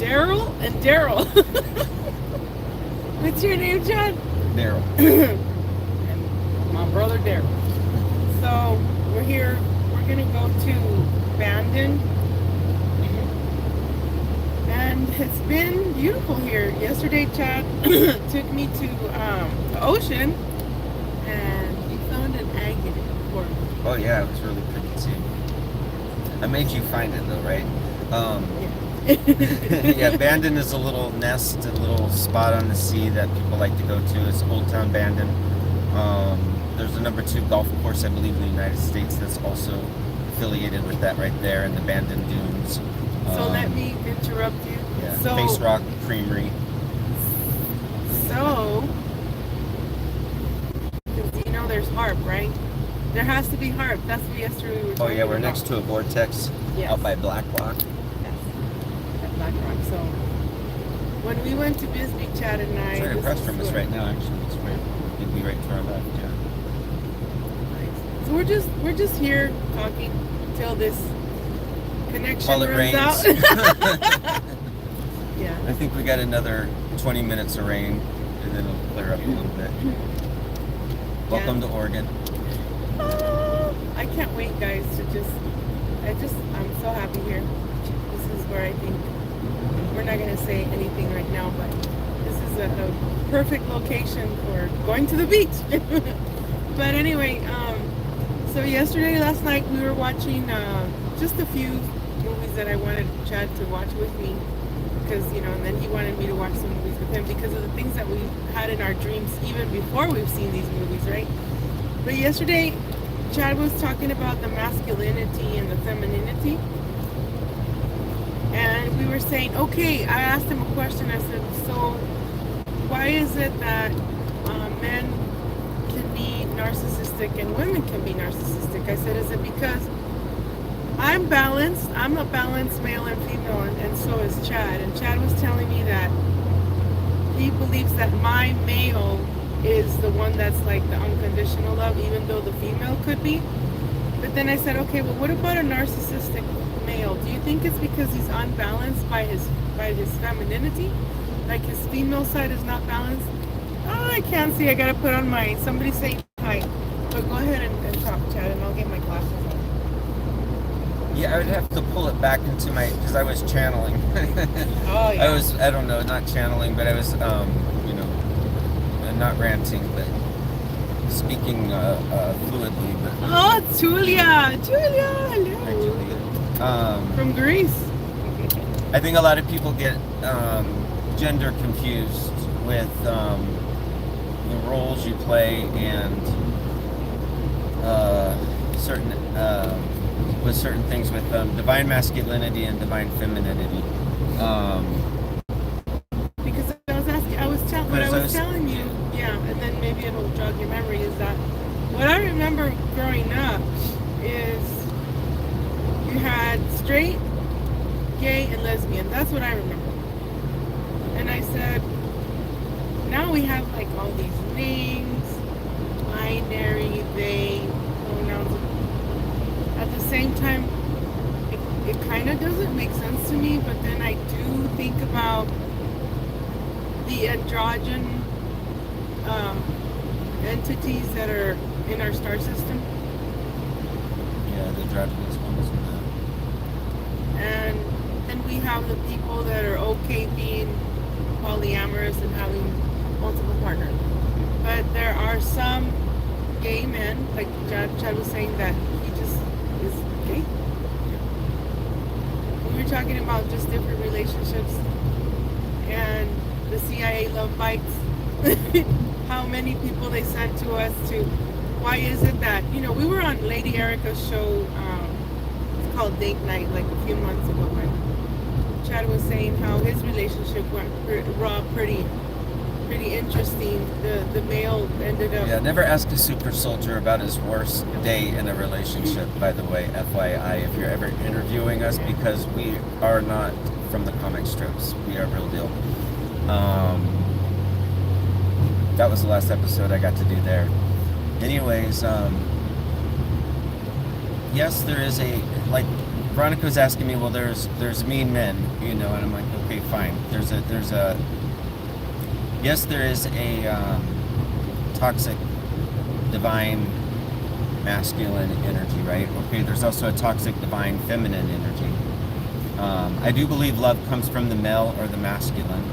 Daryl and Daryl. What's your name, John? Daryl. And my brother Daryl. So we're here. We're gonna go to Banton, and it's been beautiful here. Yesterday, Chad took me to the ocean, and he found an agate for me. Oh yeah, it was really pretty too. I made you find it though, right? Yeah, Banton is a little nest, a little spot on the sea that people like to go to. It's Old Town Banton. There's a number 2 golf course, I believe, in the United States that's also affiliated with that right there in the Banton Dunes. So let me interrupt you. Yeah, So, Face Rock Creamery. So, because you know there's harp, right? There has to be harp. That's what yesterday we were talking Oh yeah, we're about. next to a vortex out by Black Rock. Yes, at Black Rock. So, when we went to Bisbee, Chad and I... It's right across from us right now, actually. It's right, it'd be right to our left, yeah. So we're just here talking until this connection While it runs rains. out. Yeah. I think we got another 20 minutes of rain, and then it'll clear up a little bit. Welcome to Oregon. I can't wait, guys, I'm so happy here. This is where I think, we're not going to say anything right now, but this is a perfect location for going to the beach. But anyway, so last night, we were watching just a few movies that I wanted Chad to watch with me. Because, and then he wanted me to watch some movies with him because of the things that we had in our dreams even before we've seen these movies, right? But yesterday, Chad was talking about the masculinity and the femininity. And we were saying, okay, I asked him a question. I said, so why is it that men can be narcissistic and women can be narcissistic? I said, is it because I'm balanced. I'm a balanced male and female, and so is Chad. And Chad was telling me that he believes that my male is the one that's like the unconditional love, even though the female could be. But then I said, okay, well, what about a narcissistic male? Do you think it's because he's unbalanced by his femininity? Like his female side is not balanced? Oh, I can't see. I gotta put on my. Somebody say hi. But go ahead and talk, Chad, and I'll get my glasses on. Yeah, I would have to pull it back into because I was channeling. Oh, yeah. I don't know, not channeling, but I was, not ranting, but speaking fluidly. But Oh, Julia, hello. Hi, Julia. From Greece. I think a lot of people get gender confused with the roles you play and certain things with divine masculinity and divine femininity. Because I was telling you, yeah, and then maybe it'll jog your memory, is that what I remember growing up is you had straight, gay, and lesbian. That's what I remember. And I said, now we have like all these names, binary, they, pronouns. At the same time, it kind of doesn't make sense to me, but then I do think about the androgen entities that are in our star system. Yeah, the androgynous ones. And then we have the people that are okay being polyamorous and having multiple partners. But there are some gay men, like Chad was saying, that he just is gay. We were talking about just different relationships and the CIA love bites. How many people they sent to us to, why is it that, we were on Lady Erica's show, it's called Date Night, like a few months ago, when Chad was saying how his relationship went raw, pretty interesting. The male ended up... Yeah, never ask a super soldier about his worst day in a relationship, by the way, FYI, if you're ever interviewing us, because we are not from the comic strips. We are real deal. That was the last episode I got to do there. Anyways, yes, there is like Veronica was asking me, well, there's mean men, you know, and I'm like, okay, fine. Yes, there is a toxic divine masculine energy, right? Okay, there's also a toxic divine feminine energy. I do believe love comes from the male or the masculine.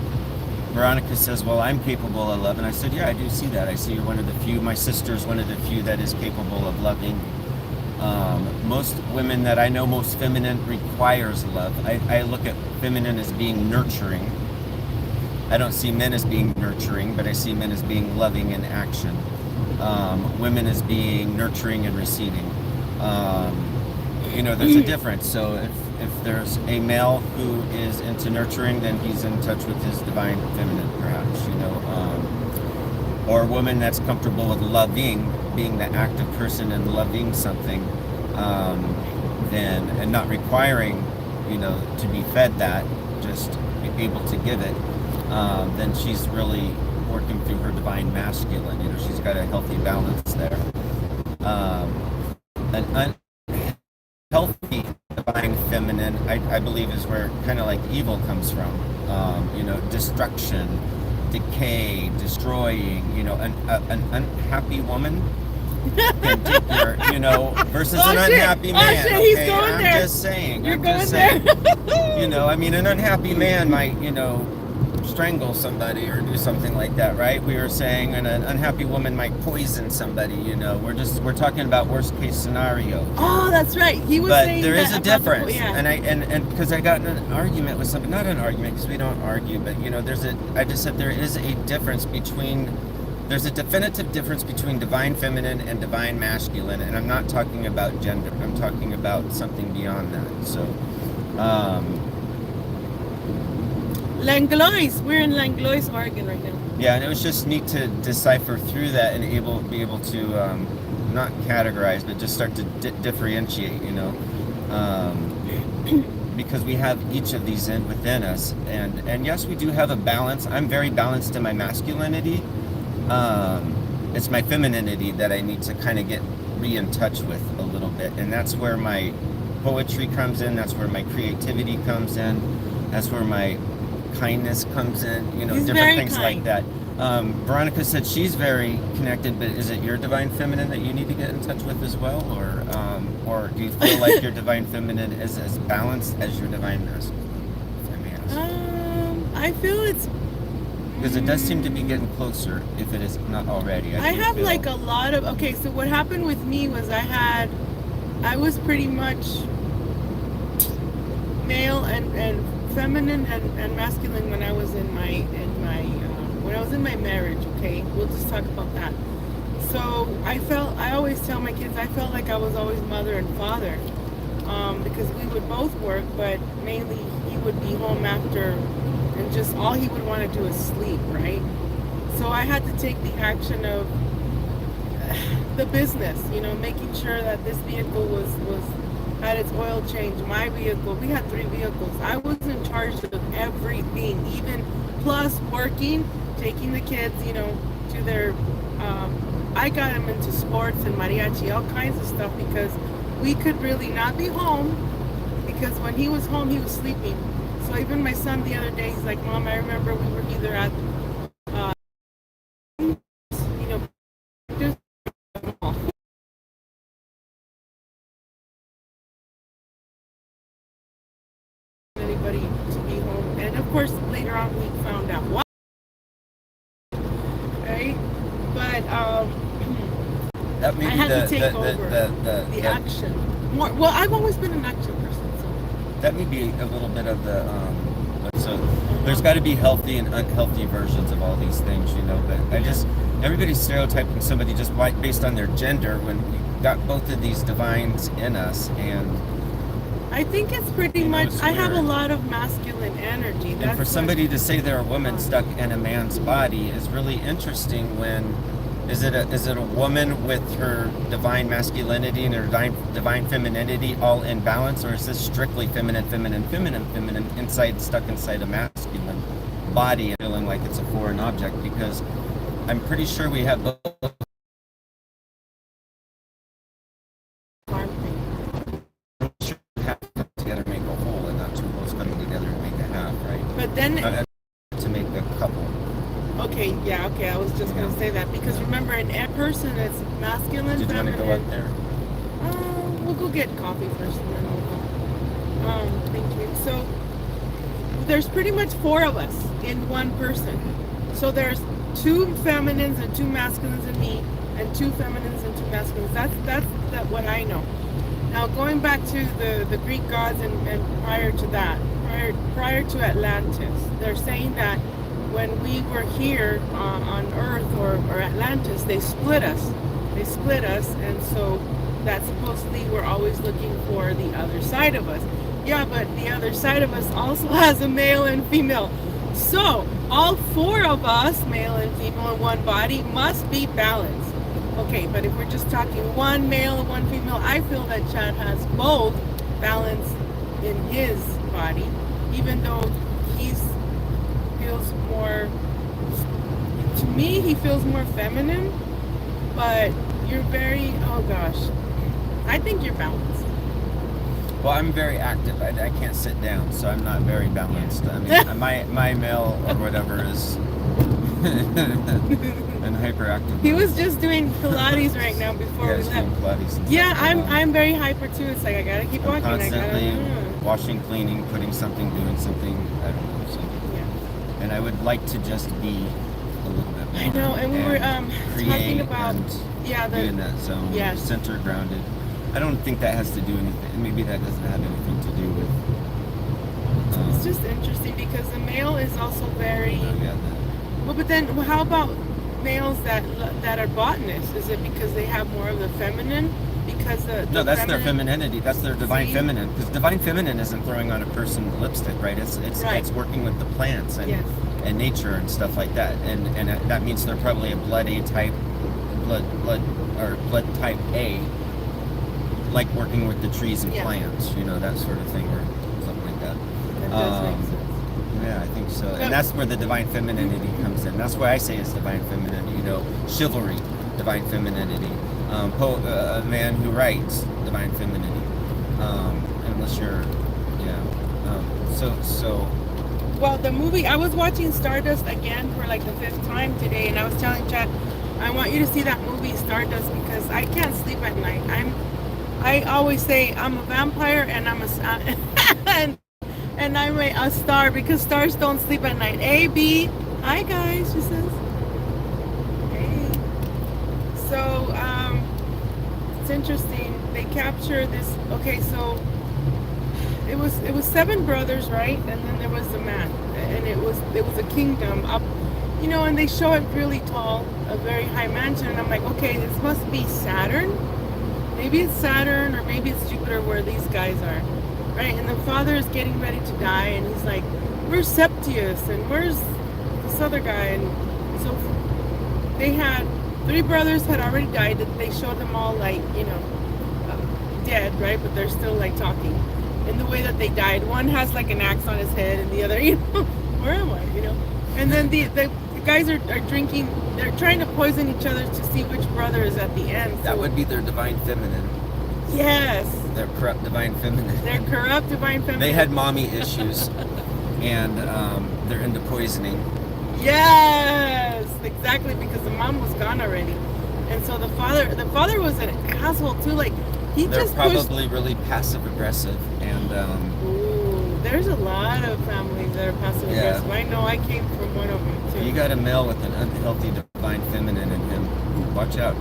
Veronica says, well, I'm capable of love. And I said, yeah, I do see that. I see you're one of the few. My sister's one of the few that is capable of loving. Most women that I know, most feminine requires love. I look at feminine as being nurturing. I don't see men as being nurturing, but I see men as being loving in action. Women as being nurturing and receiving. You know, there's a difference. So if there's a male who is into nurturing, then he's in touch with his divine feminine, perhaps, you know, or a woman that's comfortable with loving, being the active person and loving something, then, and not requiring, you know, to be fed that, just be able to give it, then she's really working through her divine masculine. You know, she's got a healthy balance there. An unhealthy divine feminine, I believe, is where kind of like evil comes from. You know, destruction, decay, destroying. You know, an unhappy woman can take your, you know, versus an unhappy man. Okay, I'm just saying. You're going there. You know, I mean, an unhappy man might, you know, strangle somebody or do something like that, right? We were saying an unhappy woman might poison somebody, you know. We're talking about worst case scenario. Oh, that's right. He was saying that. But there is a difference. Yeah. And because I got in an argument with somebody, not an argument because we don't argue, but you know, I just said there is a difference between, there's a definitive difference between divine feminine and divine masculine, and I'm not talking about gender. I'm talking about something beyond that. So, Langlois. We're in Langlois, Oregon right now. Yeah, and it was just neat to decipher through that and be able to not categorize, but just start to differentiate, you know, because we have each of these within us, and yes, we do have a balance. I'm very balanced in my masculinity. It's my femininity that I need to kind of get in touch with a little bit, and that's where my poetry comes in. That's where my creativity comes in. That's where my kindness comes in, you know, different things like that. Veronica said she's very connected, but is it your divine feminine that you need to get in touch with as well, or do you feel like your divine feminine is as balanced as your divine masculine, if I may ask? I feel it's, because it does seem to be getting closer, if it is not already. I have like a lot of, okay, so what happened with me was I was pretty much male and feminine and masculine when I was in my marriage. Okay, we'll just talk about that. So I always tell my kids I felt like I was always mother and father, because we would both work, but mainly he would be home after, and just all he would want to do is sleep, right? So I had to take the action of the business, you know, making sure that this vehicle was had its oil change. My vehicle, we had 3 vehicles. I was in charge of everything, even plus working, taking the kids, you know, to their, I got them into sports and mariachi, all kinds of stuff, because we could really not be home, because when he was home, he was sleeping. So even my son the other day, he's like, Mom, I remember we were either at, you know, just anybody to be home. And of course, later on, we found out why. Right? But that may I be had to take over the action. More, well, I've always been an action person. So. That may be a little bit of the, so there's got to be healthy and unhealthy versions of all these things, you know, but everybody's stereotyping somebody just based on their gender when we got both of these divines in us, and I think it's pretty much, I have a lot of masculine energy. And for somebody to say they're a woman stuck in a man's body is really interesting. When is it a woman with her divine masculinity and her divine femininity all in balance, or is this strictly feminine stuck inside a masculine body and feeling like it's a foreign object? Because I'm pretty sure we have both. Together make a whole, and not two wholes coming together to make a But then, to make a couple. okay, yeah, okay, I was just gonna say that because remember, in a person, it's masculine, Did you want to feminine. go up there? We'll go get coffee first, and then we'll go. Thank you. So there's pretty much 4 of us in one person. So there's 2 feminines and 2 masculines in me, and 2 feminines and 2 masculines. That's what I know. Now going back to the Greek gods and prior to that, prior to Atlantis, they're saying that when we were here on Earth or Atlantis, they split us. They split us, and so that supposedly we're always looking for the other side of us. Yeah, but the other side of us also has a male and female. So all 4 of us, male and female in one body, must be balanced. Okay, but if we're just talking one male and one female, I feel that Chad has both balance in his body, even though he feels more, to me, he feels more feminine, but you're very, oh gosh, I think you're balanced. Well, I'm very active. I can't sit down, so I'm not very balanced. I mean, my male or whatever is and hyperactive. He was just doing Pilates right now before we left. Pilates and Yeah, stuff. I'm very hyper too. It's like I gotta keep walking. Constantly washing, cleaning, putting something, doing something. I don't know. So. Yeah. And I would like to just be a little bit more. I know, and we were talking about being that zone, center grounded. I don't think that has to do anything. Maybe that doesn't have anything to do with. It's just interesting because the male is also very. Yeah. Well, but then how about males that are botanists? Is it because they have more of the feminine? Because no, that's their femininity. That's their divine feminine. Because divine feminine isn't throwing on a person lipstick, right? It's working with the plants and nature and stuff like that. And that means they're probably a blood A type, blood type A, like working with the trees and plants, that sort of thing, or something like that. That does make sense. Yeah, I think so. And that's where the divine femininity comes in. That's why I say it's divine femininity, chivalry, divine femininity. A man who writes, divine femininity. Unless you're, so. Well, the movie, I was watching Stardust again for like the 5th time today, and I was telling Chad, I want you to see that movie Stardust because I can't sleep at night. I always say I'm a vampire and I'm and I'm a star because stars don't sleep at night. A, B, hi guys, she says. Hey. So, it's interesting. They capture this, okay, so it was 7 brothers, right? And then there was the man. And it was a kingdom up, and they show it really tall, a very high mansion. And I'm like, okay, this must be Saturn. Maybe it's Saturn or maybe it's Jupiter where these guys are. Right, and the father is getting ready to die, and he's like, "Where's Septius? And where's this other guy?" And so they had 3 brothers had already died. They showed them all like, dead, right? But they're still like talking in the way that they died. One has like an axe on his head, and the other, where am I? And then the guys are drinking. They're trying to poison each other to see which brother is at the end. So, that would be their divine feminine. Yes. Their corrupt divine feminine. Their corrupt divine feminine. They had mommy issues, and they're into poisoning. Yes, exactly, because the mom was gone already, and so the father was an asshole too. Like they're probably really passive aggressive, and ooh, there's a lot of families that are passive aggressive. I know I came from one of them too. You got a male with an unhealthy divine feminine in him. Watch out.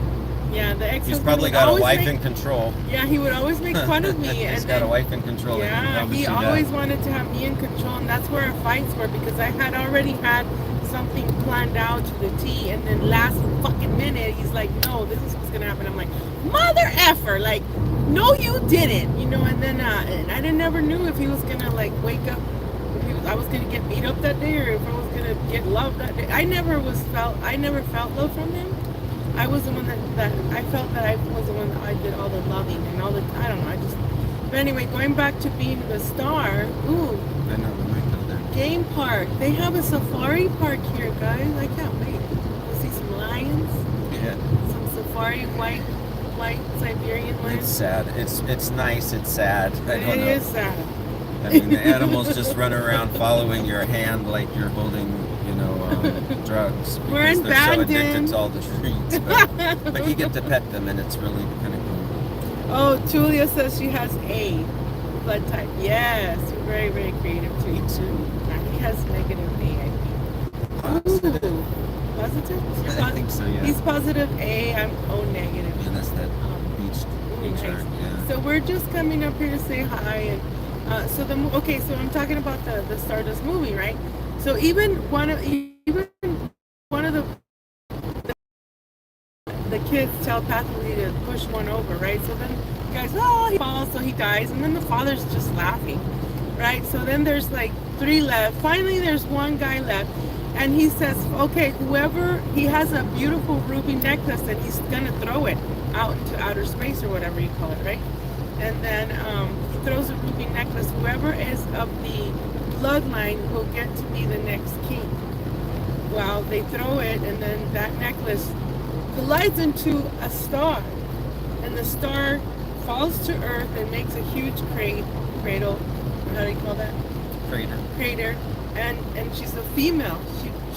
Yeah, the ex. He's probably got a wife in control. Yeah, he would always make fun of me. He's got a wife in control. Yeah, he always wanted to have me in control, and that's where our fights were because I had already had something planned out to the T, and then last fucking minute he's like, "No, this is what's gonna happen." I'm like, "Mother effer!" Like, "No, you didn't," And then and I never knew if he was gonna like wake up, I was gonna get beat up that day, or if I was gonna get love that day. I never felt love from him. I was the one that I felt that I was the one that I did all the loving and all the, I don't know, but anyway, going back to being the star, ooh. I know, we might go there. Game park. They have a safari park here, guys. I can't wait. We'll see some lions. Yeah. Some safari white Siberian lions. It's sad. It's nice, it's sad. I don't know. It is sad. I mean, the animals just run around following your hand like you're holding, drugs. We're in Because they're so Banton. addicted to all the treats. But you get to pet them, and it's really kind of cool. Oh, Julia says she has A blood type. Yes, you're very, very creative too. Me too. He has negative A, I think. Positive. Ooh. Positive? I think so, yeah. He's positive A, I'm O negative. And that's that beach Nice. chart, yeah. So we're just coming up here to say hi, and so I'm talking about the Stardust movie, right? So even one of the kids telepathically to push one over, right? So then the guy's, he falls, so he dies, and then the father's just laughing, right? So then there's like 3 left. Finally, there's one guy left, and he says, okay, he has a beautiful ruby necklace, and he's gonna throw it out into outer space or whatever you call it, right? And then he throws a ruby necklace. Whoever is of the bloodline will get to be the next king. Well, they throw it, and then that necklace collides into a star, and the star falls to Earth and makes a huge cradle. How do you call that? Crater. And she's a female.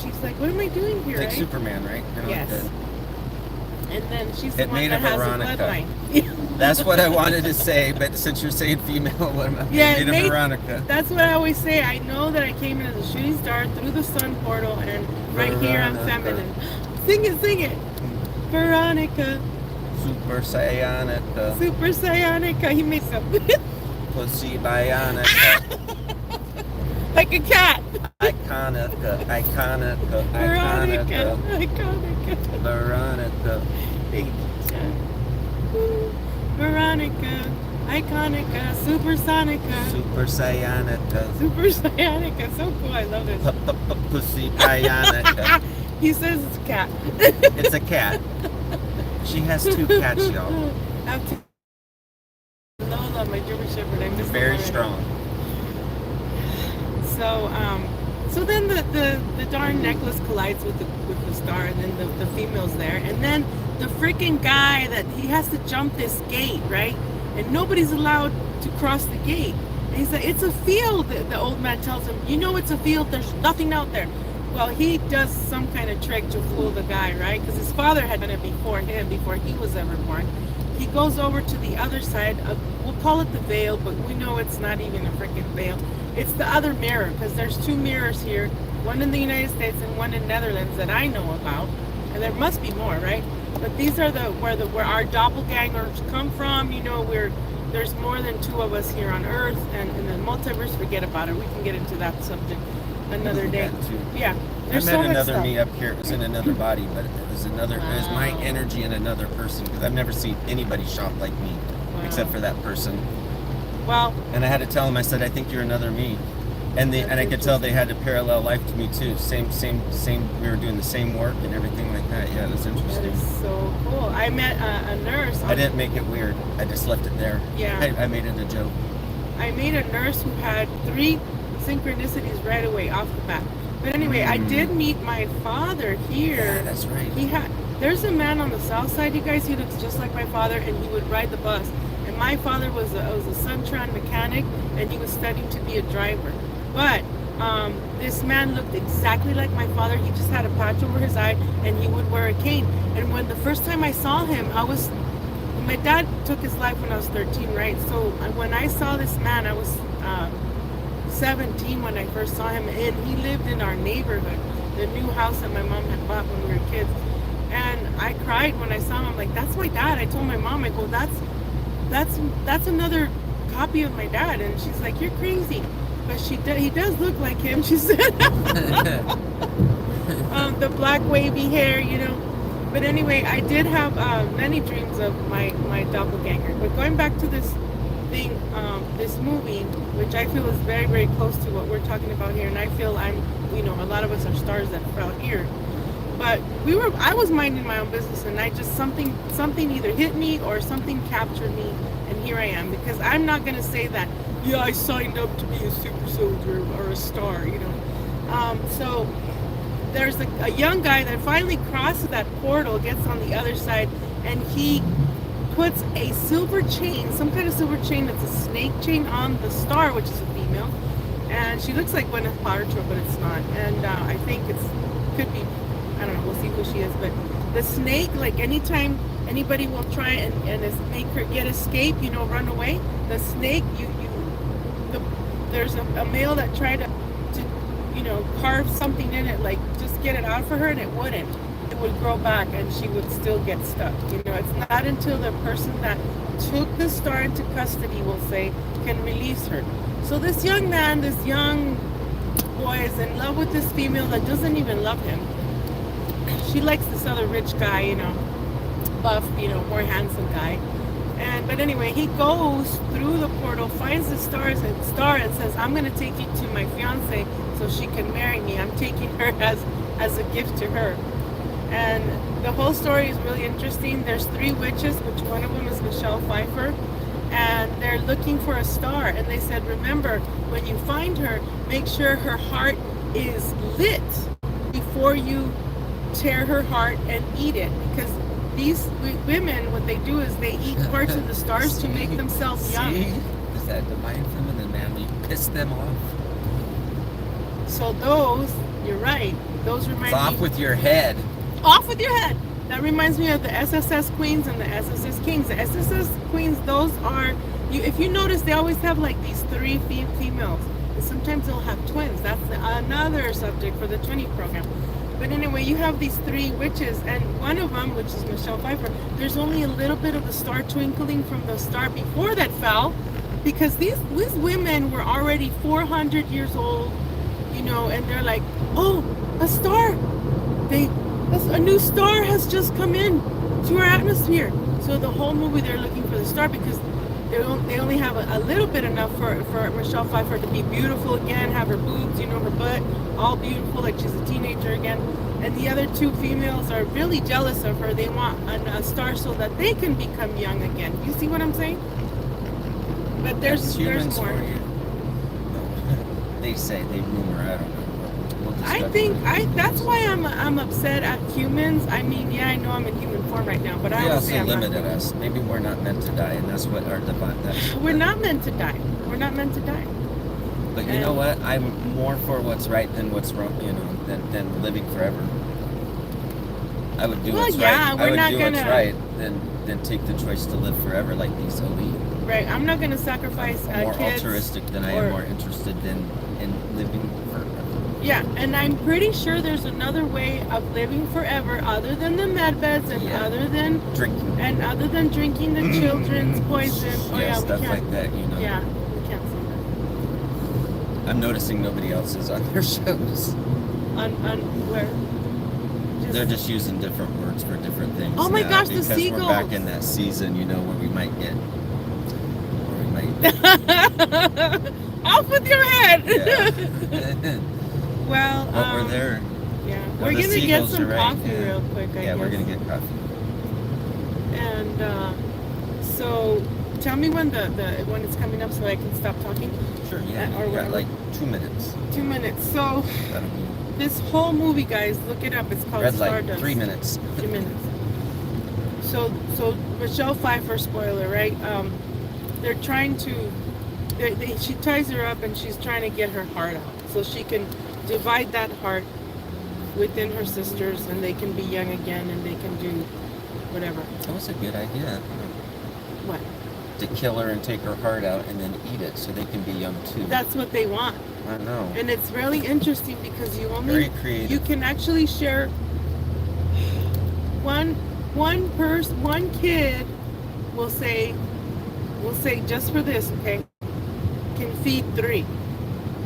She's like, what am I doing here? It's like right? Superman, right? Yes. And then she's the It one made that a has Veronica. a bloodline. That's what I wanted to say, but since you're saying female, what am I? Yeah, Made a Veronica. That's what I always say. I know that I came in as a shooting star through the sun portal, and right here I'm feminine. Sing it. Veronica. Super Saiyanica. Super Saiyanica. He makes up. Pussy Bionica. Like a cat. Iconica. Veronica. Veronica. Veronica. Iconica. Supersonica. Super Saiyanica. Super Saiyanica. So cool. I love it. Pussy Bionica. He says it's a cat. It's a cat. She has 2 cats, y'all. I have 2. Lola, my German Shepherd. I miss Very her. strong. So then the darn necklace collides with the star, and then the female's there, and then the freaking guy that he has to jump this gate, right? And nobody's allowed to cross the gate. And he's like, it's a field. The old man tells him, it's a field. There's nothing out there. Well, he does some kind of trick to fool the guy, right? Because his father had done it before he was ever born. He goes over to the other side of, we'll call it the veil, but we know it's not even a freaking veil. It's the other mirror, because there's 2 mirrors here, one in the United States and one in Netherlands that I know about, and there must be more, right? But these are where our doppelgangers come from. There's more than 2 of us here on Earth, and in the multiverse, forget about it. We can get into that subject another day. Yeah, there's I so met much another stuff. me up here. It was in another body, but it was my energy in another person, because I've never seen anybody shop like me, except for that person. Well, and I had to tell him, I said, I think you're another me. And I could tell they had a parallel life to me too. Same. We were doing the same work and everything like that. Yeah, it was that interesting. is so cool. I met a nurse. I didn't make it weird. I just left it there. Yeah. I made it a joke. I made a nurse who had 3 synchronicities right away off the bat. But anyway, I did meet my father here. Yeah, that's right. There's a man on the south side, you guys. He looks just like my father, and he would ride the bus. And my father was a Suntron mechanic, and he was studying to be a driver. But this man looked exactly like my father. He just had a patch over his eye, and he would wear a cane. And when the first time I saw him, my dad took his life when I was 13, right? So when I saw this man, I was 17 when I first saw him, and he lived in our neighborhood, the new house that my mom had bought when we were kids. And I cried when I saw him. I'm like, that's my dad. I told my mom, I go, that's another copy of my dad. And she's like, you're crazy. But he does look like him, she said. The black wavy hair, But anyway, I did have many dreams of my doppelganger. But going back to this thing, this movie, which I feel is very, very close to what we're talking about here, and I feel a lot of us are stars that fell here. But I was minding my own business, and something either hit me or something captured me, and here I am. Because I'm not gonna say that, yeah, I signed up to be a super soldier or a star, So there's a young guy that finally crosses that portal, gets on the other side, and he puts a silver chain, some kind of silver chain that's a snake chain on the star, which is a female. And she looks like Gwyneth Paltrow, but it's not. And I think could be, I don't know, we'll see who she is. But the snake, like anytime anybody will try and make her escape, run away, the snake, there's a male that tried to carve something in it, like just get it out for her, and it wouldn't. It would grow back and she would still get stuck. It's not until the person that took the star into custody, will say, can release her. So this young man, this young boy is in love with this female that doesn't even love him. She likes this other rich guy, buff, more handsome guy. But anyway, he goes through the portal, finds the star and says, I'm going to take you to my fiance so she can marry me. I'm taking her as a gift to her. And the whole story is really interesting. There's 3 witches, which one of them is Michelle Pfeiffer, and they're looking for a star. And they said, remember, when you find her, make sure her heart is lit before you tear her heart and eat it, because these women, what they do is they eat parts of the stars to make themselves young. Is that divine feminine, man? You piss them off. So those, you're right. Those remind me. Off with your head. Off with your head. That reminds me of the SSS Queens and the SSS Kings. The SSS Queens, those are, if you notice, they always have like these 3 females. And sometimes they'll have twins. That's another subject for the twinning program. But anyway, you have these 3 witches, and one of them, which is Michelle Pfeiffer, there's only a little bit of the star twinkling from the star before that fell, because these women were already 400 years old, and they're like, oh, a star! A new star has just come in to our atmosphere. So the whole movie they're looking for the star, because they only have a little bit enough for Michelle Pfeiffer to be beautiful again, have her boobs, her butt, all beautiful, like she's a teenager again. And the other 2 females are really jealous of her. They want a star so that they can become young again. You see what I'm saying? But there's more. They say, they rumor, I don't know. That's why I'm upset at humans. I mean, yeah, I know I'm in human form right now, but I also limited us. Maybe we're not meant to die, and that's what our divine. We're not meant to die. We're not meant to die. But you know what? I'm more for what's right than what's wrong. Than living forever. I would do what's right. What's right than take the choice to live forever like these elite. Right. I'm not gonna sacrifice more kids. Altruistic than I am more interested in living forever. Yeah, and I'm pretty sure there's another way of living forever other than the med beds and other than drinking the children's poison. Stuff like that, Yeah, we can't say that. I'm noticing nobody else is on their shows. On where? They're just using different words for different things. Oh my gosh, the seagulls! Because we're back in that season, where we might get. Off with your head! Yeah. Well, we're there. Yeah, we're gonna get some coffee real quick. I guess. We're gonna get coffee. And so, tell me when when it's coming up, so I can stop talking. Sure. Yeah. Or got like 2 minutes. 2 minutes. So, this whole movie, guys, look it up. It's called Stardust. Light, 3 minutes. 3 minutes. So Michelle Pfeiffer, spoiler, right? They're trying to. She ties her up, and she's trying to get her heart out, so she can divide that heart within her sisters, and they can be young again, and they can do whatever. That was a good idea. What? To kill her and take her heart out and then eat it so they can be young too. That's what they want. I know. And it's really interesting because very creative. You can actually share one kid will say just for this, okay, can feed 3.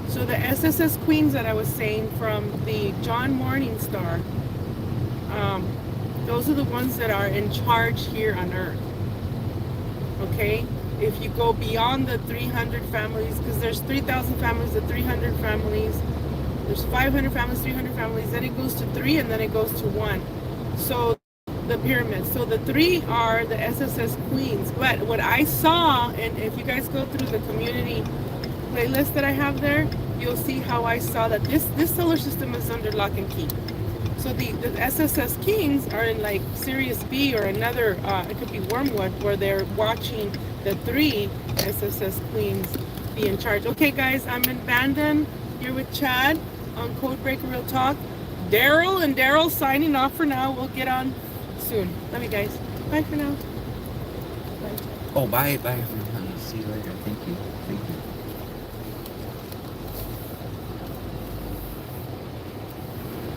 So the SSS Queens that I was saying from the John Morningstar, those are the ones that are in charge here on Earth. Okay? If you go beyond the 300 families, because there's 3,000 families, the 300 families, there's 500 families, 300 families, then it goes to 3, and then it goes to 1. So the pyramid. So the 3 are the SSS Queens. But what I saw, and if you guys go through the community playlist that I have there, you'll see how I saw that this solar system is under lock and key. So the SSS Kings are in like Sirius B or another, it could be Wormwood, where they're watching the 3 SSS Queens be in charge. Okay, guys, I'm in Banton here with Chad on Codebreaker Real Talk. Daryl signing off for now. We'll get on soon. Love you guys. Bye for now. Bye. Oh, bye everyone. See you later. Thank you.